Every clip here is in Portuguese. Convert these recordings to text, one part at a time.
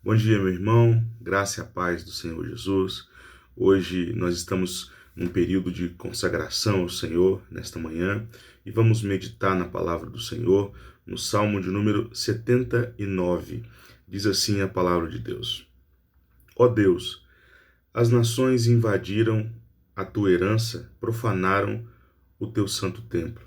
Bom dia, meu irmão, graça e a paz do Senhor Jesus. Hoje nós estamos num período de consagração ao Senhor nesta manhã e vamos meditar na palavra do Senhor no Salmo de número 79. Diz assim a palavra de Deus: Ó Deus, as nações invadiram a tua herança, profanaram o teu santo templo.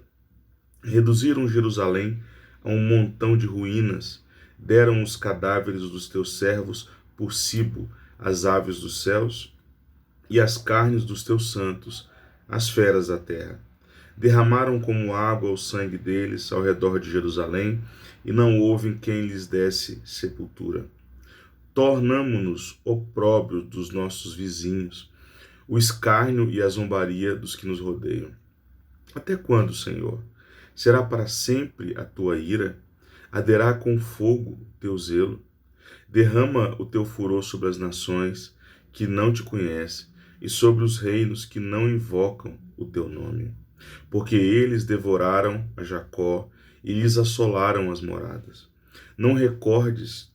Reduziram Jerusalém a um montão de ruínas, deram os cadáveres dos teus servos por cibo às aves dos céus e as carnes dos teus santos, às feras da terra. Derramaram como água o sangue deles ao redor de Jerusalém, e não houve quem lhes desse sepultura. Tornamo-nos opróbrio dos nossos vizinhos, o escárnio e a zombaria dos que nos rodeiam. Até quando, Senhor? Será para sempre a tua ira? Arderá com fogo o teu zelo? Derrama o teu furor sobre as nações que não te conhecem e sobre os reinos que não invocam o teu nome. Porque eles devoraram a Jacó e lhes assolaram as moradas. Não recordes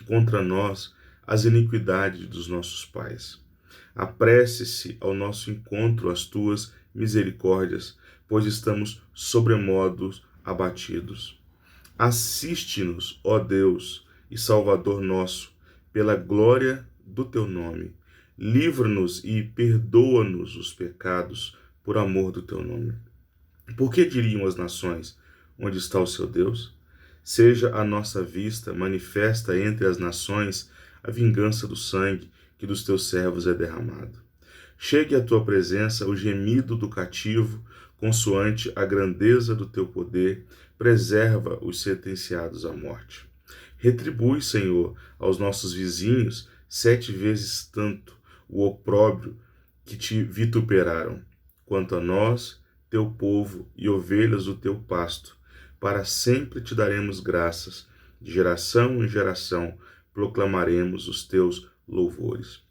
contra nós as iniquidades dos nossos pais. Apresse-se ao nosso encontro as tuas misericórdias, pois estamos sobremodo abatidos. Assiste-nos, ó Deus e Salvador nosso, pela glória do teu nome. Livra-nos e perdoa-nos os pecados por amor do teu nome. Por que diriam as nações: onde está o seu Deus? Seja a nossa vista manifesta entre as nações a vingança do sangue que dos teus servos é derramado. Chegue à tua presença o gemido do cativo, consoante a grandeza do teu poder, preserva os sentenciados à morte. Retribui, Senhor, aos nossos vizinhos 7 vezes tanto o opróbrio que te vituperaram, quanto a nós, teu povo e ovelhas do teu pasto. Para sempre te daremos graças, de geração em geração proclamaremos os teus louvores.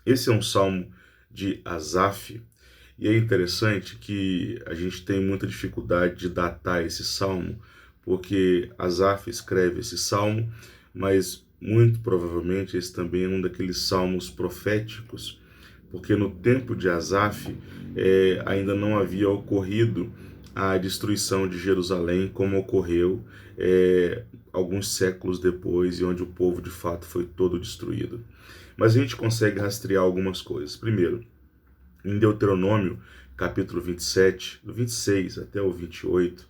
Esse é um salmo de Asaf, e é interessante que a gente tem muita dificuldade de datar esse salmo, porque Asaf escreve esse salmo, mas muito provavelmente esse também é um daqueles salmos proféticos, porque no tempo de Asaf ainda não havia ocorrido a destruição de Jerusalém, como ocorreu alguns séculos depois, e onde o povo de fato foi todo destruído. Mas a gente consegue rastrear algumas coisas. Primeiro, em Deuteronômio, capítulo 27, do 26 até o 28,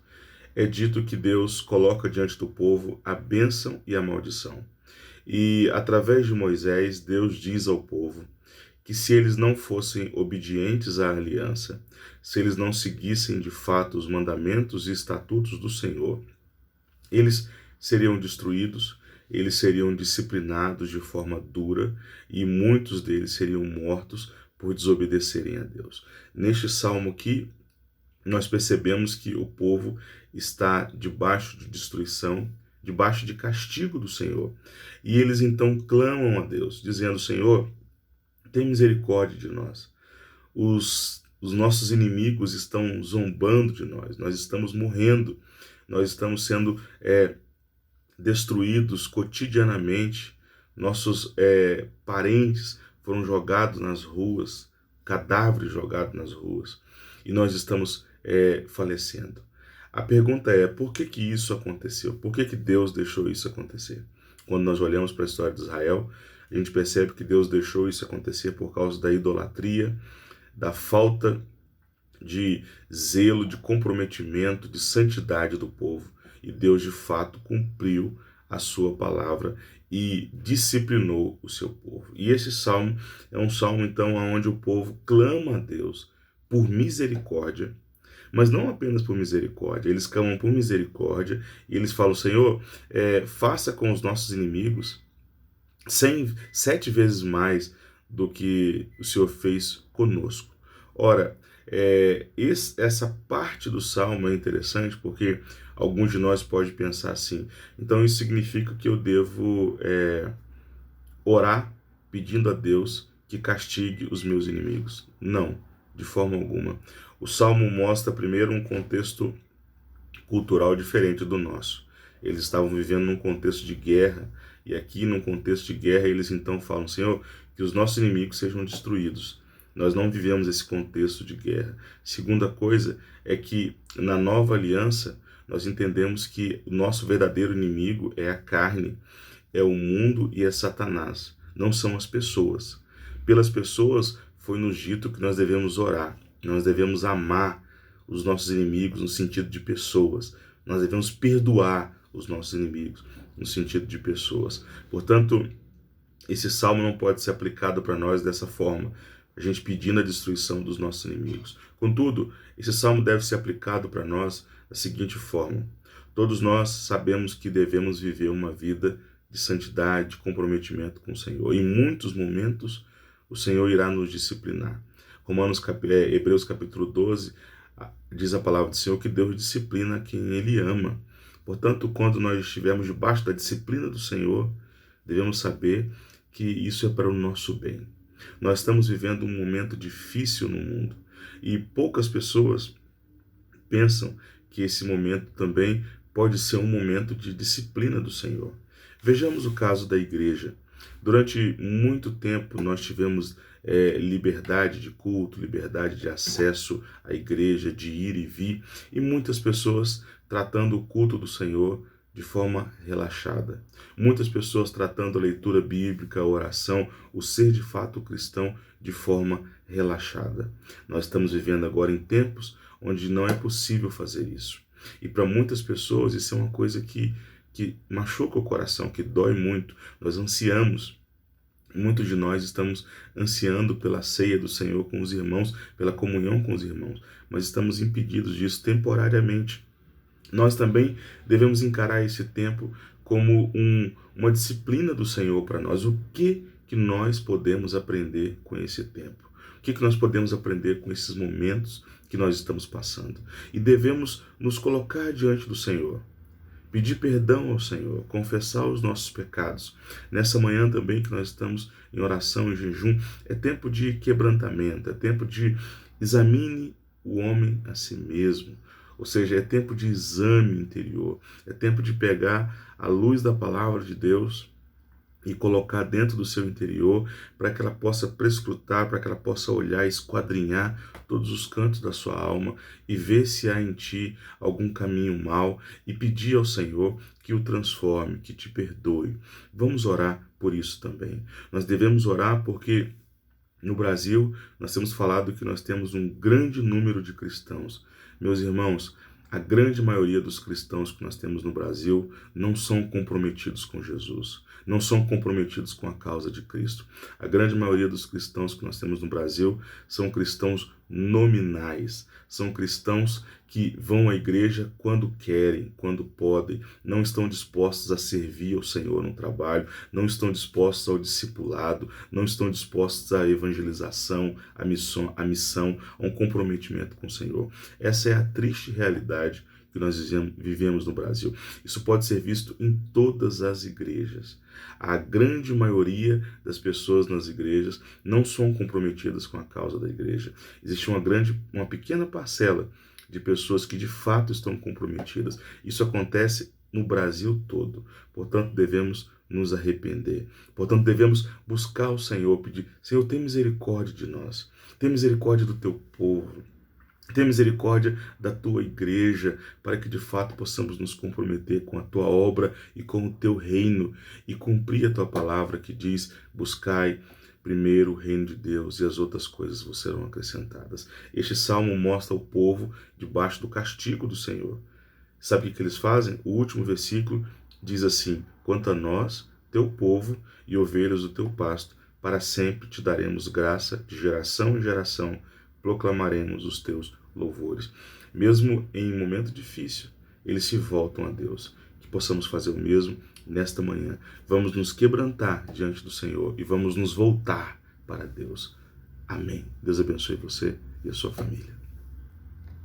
é dito que Deus coloca diante do povo a bênção e a maldição. E através de Moisés, Deus diz ao povo que se eles não fossem obedientes à aliança, se eles não seguissem de fato os mandamentos e estatutos do Senhor, eles seriam destruídos, eles seriam disciplinados de forma dura e muitos deles seriam mortos por desobedecerem a Deus. Neste salmo aqui, nós percebemos que o povo está debaixo de destruição, debaixo de castigo do Senhor. E eles então clamam a Deus, dizendo: Senhor, tem misericórdia de nós. Os nossos inimigos estão zombando de nós estamos morrendo, nós estamos sendo destruídos cotidianamente, nossos parentes foram jogados nas ruas, cadáveres jogados nas ruas, e nós estamos falecendo. A pergunta é: por que que isso aconteceu? Por que que Deus deixou isso acontecer? Quando nós olhamos para a história de Israel, a gente percebe que Deus deixou isso acontecer por causa da idolatria, da falta de zelo, de comprometimento, de santidade do povo. E Deus, de fato, cumpriu a sua palavra e disciplinou o seu povo. E esse salmo é um salmo, então, onde o povo clama a Deus por misericórdia, mas não apenas por misericórdia, eles clamam por misericórdia e eles falam: Senhor, faça com os nossos inimigos 7 vezes mais do que o Senhor fez conosco. Ora, essa parte do salmo é interessante porque alguns de nós podem pensar assim: então isso significa que eu devo orar pedindo a Deus que castigue os meus inimigos? Não, de forma alguma. O salmo mostra primeiro um contexto cultural diferente do nosso. Eles estavam vivendo num contexto de guerra E aqui, num contexto de guerra, eles então falam: Senhor, que os nossos inimigos sejam destruídos. Nós não vivemos esse contexto de guerra. Segunda coisa é que, na nova aliança, nós entendemos que o nosso verdadeiro inimigo é a carne, é o mundo e é Satanás. Não são as pessoas. Pelas pessoas, foi nos dito que nós devemos orar, nós devemos amar os nossos inimigos no sentido de pessoas, nós devemos perdoar os nossos inimigos no sentido de pessoas. Portanto, esse salmo não pode ser aplicado para nós dessa forma, a gente pedindo a destruição dos nossos inimigos. Contudo, esse salmo deve ser aplicado para nós da seguinte forma: todos nós sabemos que devemos viver uma vida de santidade, de comprometimento com o Senhor. Em muitos momentos, o Senhor irá nos disciplinar. Hebreus capítulo 12, diz a palavra do Senhor que Deus disciplina quem Ele ama. Portanto, quando nós estivermos debaixo da disciplina do Senhor, devemos saber que isso é para o nosso bem. Nós estamos vivendo um momento difícil no mundo e poucas pessoas pensam que esse momento também pode ser um momento de disciplina do Senhor. Vejamos o caso da igreja. Durante muito tempo nós tivemos liberdade de culto, liberdade de acesso à igreja, de ir e vir, e muitas pessoas tratando o culto do Senhor de forma relaxada. Muitas pessoas tratando a leitura bíblica, a oração, o ser de fato cristão de forma relaxada. Nós estamos vivendo agora em tempos onde não é possível fazer isso. E para muitas pessoas isso é uma coisa que machuca o coração, que dói muito. Nós ansiamos, muitos de nós estamos ansiando pela ceia do Senhor com os irmãos, pela comunhão com os irmãos, mas estamos impedidos disso temporariamente. Nós também devemos encarar esse tempo como uma disciplina do Senhor para nós. O que nós podemos aprender com esse tempo? O que nós podemos aprender com esses momentos que nós estamos passando? E devemos nos colocar diante do Senhor, pedir perdão ao Senhor, confessar os nossos pecados. Nessa manhã também que nós estamos em oração e jejum, é tempo de quebrantamento, é tempo de examine o homem a si mesmo. Ou seja, é tempo de exame interior, é tempo de pegar a luz da palavra de Deus e colocar dentro do seu interior para que ela possa prescrutar, para que ela possa olhar, esquadrinhar todos os cantos da sua alma e ver se há em ti algum caminho mau e pedir ao Senhor que o transforme, que te perdoe. Vamos orar por isso também. Nós devemos orar porque no Brasil nós temos falado que nós temos um grande número de cristãos. Meus irmãos, a grande maioria dos cristãos que nós temos no Brasil não são comprometidos com Jesus, não são comprometidos com a causa de Cristo. A grande maioria dos cristãos que nós temos no Brasil são cristãos nominais, são cristãos que vão à igreja quando querem, quando podem, não estão dispostos a servir ao Senhor no trabalho, não estão dispostos ao discipulado, não estão dispostos à evangelização, à missão, a um comprometimento com o Senhor. Essa é a triste realidade que nós vivemos no Brasil. Isso pode ser visto em todas as igrejas. A grande maioria das pessoas nas igrejas não são comprometidas com a causa da igreja. Existe uma pequena parcela de pessoas que de fato estão comprometidas. Isso acontece no Brasil todo. Portanto, devemos nos arrepender. Portanto, devemos buscar o Senhor, pedir: Senhor, tem misericórdia de nós. Tem misericórdia do teu povo. Tem misericórdia da tua igreja, para que de fato possamos nos comprometer com a tua obra e com o teu reino e cumprir a tua palavra que diz: buscai primeiro o reino de Deus e as outras coisas vos serão acrescentadas. Este salmo mostra o povo debaixo do castigo do Senhor. Sabe o que eles fazem? O último versículo diz assim: quanto a nós, teu povo e ovelhas do teu pasto, para sempre te daremos graça, de geração em geração proclamaremos os teus louvores. Mesmo em um momento difícil, eles se voltam a Deus. Que possamos fazer o mesmo nesta manhã. Vamos nos quebrantar diante do Senhor e vamos nos voltar para Deus. Amém. Deus abençoe você e a sua família.